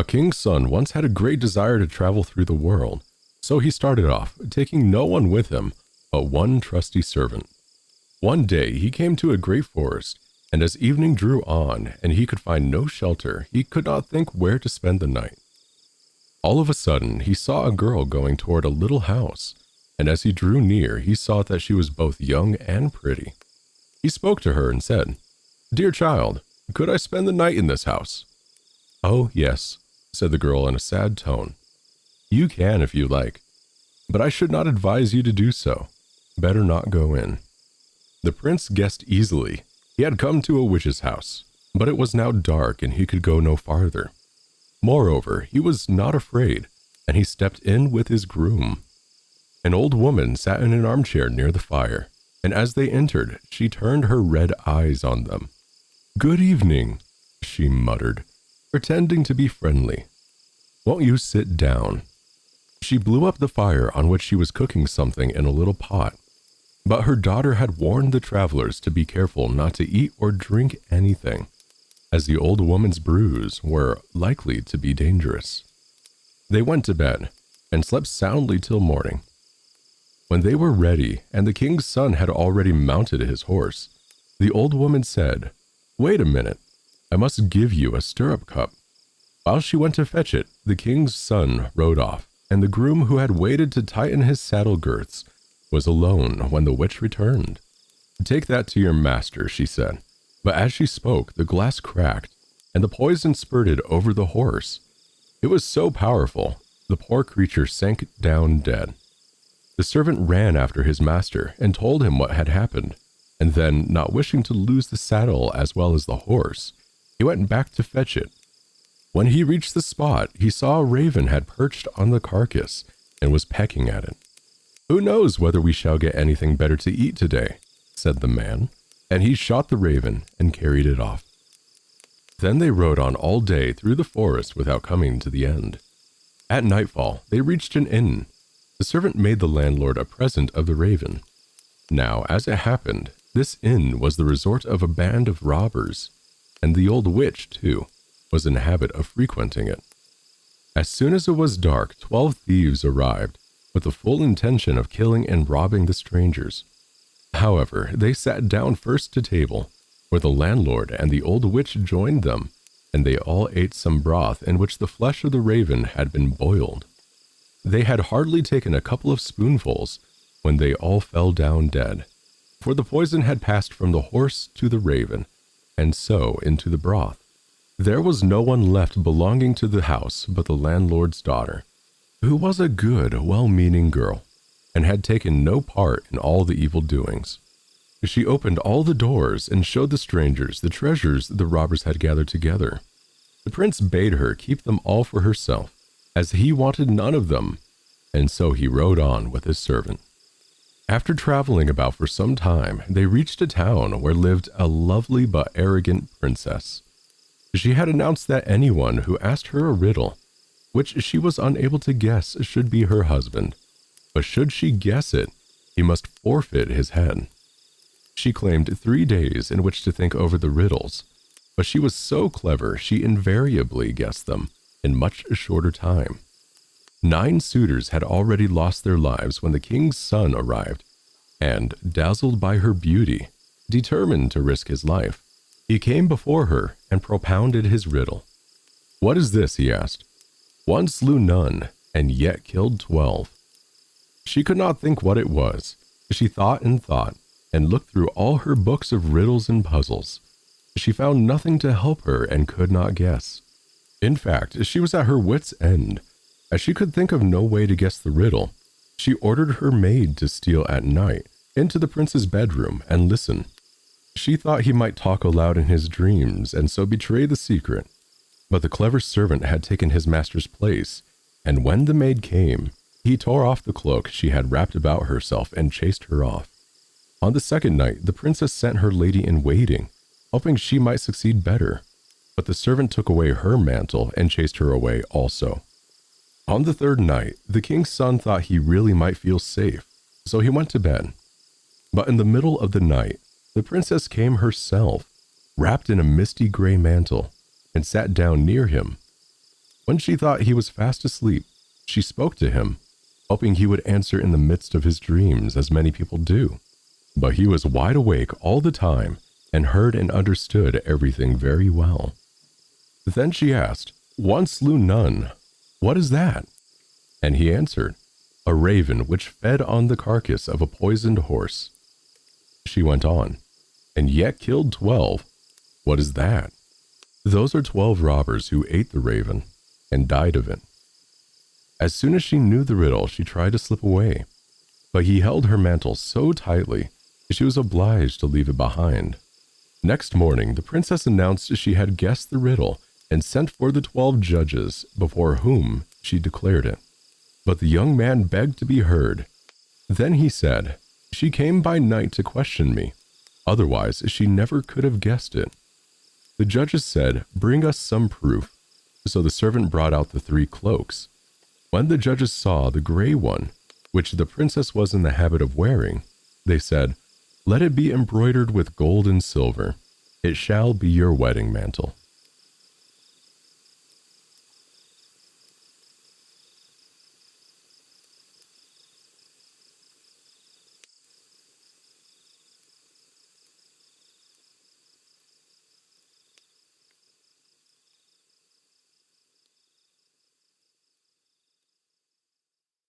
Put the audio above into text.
A king's son once had a great desire to travel through the world, so he started off, taking no one with him but one trusty servant. One day he came to a great forest, and as evening drew on and he could find no shelter, he could not think where to spend the night. All of a sudden, he saw a girl going toward a little house, and as he drew near, he saw that she was both young and pretty. He spoke to her and said, "Dear child, could I spend the night in this house?" "Oh, yes," said the girl in a sad tone. "You can if you like, but I should not advise you to do so. Better not go in." The prince guessed easily. He had come to a witch's house, but it was now dark and he could go no farther. Moreover, he was not afraid, and he stepped in with his groom. An old woman sat in an armchair near the fire, and as they entered, she turned her red eyes on them. "Good evening," she muttered, pretending to be friendly. "Won't you sit down?" She blew up the fire on which she was cooking something in a little pot. But her daughter had warned the travelers to be careful not to eat or drink anything, as the old woman's brews were likely to be dangerous. They went to bed and slept soundly till morning. When they were ready and the king's son had already mounted his horse, the old woman said, "Wait a minute, I must give you a stirrup cup." While she went to fetch it, the king's son rode off, and the groom who had waited to tighten his saddle girths was alone when the witch returned. "Take that to your master," she said. But as she spoke, the glass cracked, and the poison spurted over the horse. It was so powerful, the poor creature sank down dead. The servant ran after his master and told him what had happened, and then, not wishing to lose the saddle as well as the horse, he went back to fetch it. When he reached the spot, he saw a raven had perched on the carcass and was pecking at it. "Who knows whether we shall get anything better to eat today?" said the man, and he shot the raven and carried it off. Then they rode on all day through the forest without coming to the end. At nightfall, they reached an inn. The servant made the landlord a present of the raven. Now, as it happened, this inn was the resort of a band of robbers, and the old witch, too, was in the habit of frequenting it. As soon as it was dark, 12 thieves arrived, with the full intention of killing and robbing the strangers. However, they sat down first to table, where the landlord and the old witch joined them, and they all ate some broth in which the flesh of the raven had been boiled. They had hardly taken a couple of spoonfuls when they all fell down dead, for the poison had passed from the horse to the raven, and so into the broth. There was no one left belonging to the house but the landlord's daughter, who was a good, well-meaning girl, and had taken no part in all the evil doings. She opened all the doors and showed the strangers the treasures the robbers had gathered together. The prince bade her keep them all for herself, as he wanted none of them, and so he rode on with his servant. After traveling about for some time, they reached a town where lived a lovely but arrogant princess. She had announced that anyone who asked her a riddle, which she was unable to guess, should be her husband, but should she guess it, he must forfeit his head. She claimed 3 days in which to think over the riddles, but she was so clever she invariably guessed them in much shorter time. 9 suitors had already lost their lives when the king's son arrived, and, dazzled by her beauty, determined to risk his life, he came before her and propounded his riddle. "What is this?" he asked. "One slew none, and yet killed 12. She could not think what it was. She thought and looked through all her books of riddles and puzzles. She found nothing to help her and could not guess. In fact, she was at her wit's end. As she could think of no way to guess the riddle, she ordered her maid to steal at night into the prince's bedroom and listen. She thought he might talk aloud in his dreams and so betray the secret. But the clever servant had taken his master's place, and when the maid came, he tore off the cloak she had wrapped about herself and chased her off. On the second night, the princess sent her lady-in-waiting, hoping she might succeed better, but the servant took away her mantle and chased her away also. On the third night, the king's son thought he really might feel safe, so he went to bed. But in the middle of the night, the princess came herself, wrapped in a misty gray mantle, and sat down near him. When she thought he was fast asleep, she spoke to him, hoping he would answer in the midst of his dreams, as many people do. But he was wide awake all the time and heard and understood everything very well. Then she asked, "One slew none. What is that?" And he answered, "A raven which fed on the carcass of a poisoned horse." She went on, "And yet killed 12. What is that?" "Those are 12 robbers who ate the raven and died of it." As soon as she knew the riddle, she tried to slip away, but he held her mantle so tightly that she was obliged to leave it behind. Next morning, the princess announced she had guessed the riddle and sent for the 12 judges, before whom she declared it. But the young man begged to be heard. Then he said, "She came by night to question me. Otherwise, she never could have guessed it." The judges said, "Bring us some proof." So the servant brought out the 3 cloaks. When the judges saw the gray one, which the princess was in the habit of wearing, they said, "Let it be embroidered with gold and silver. It shall be your wedding mantle."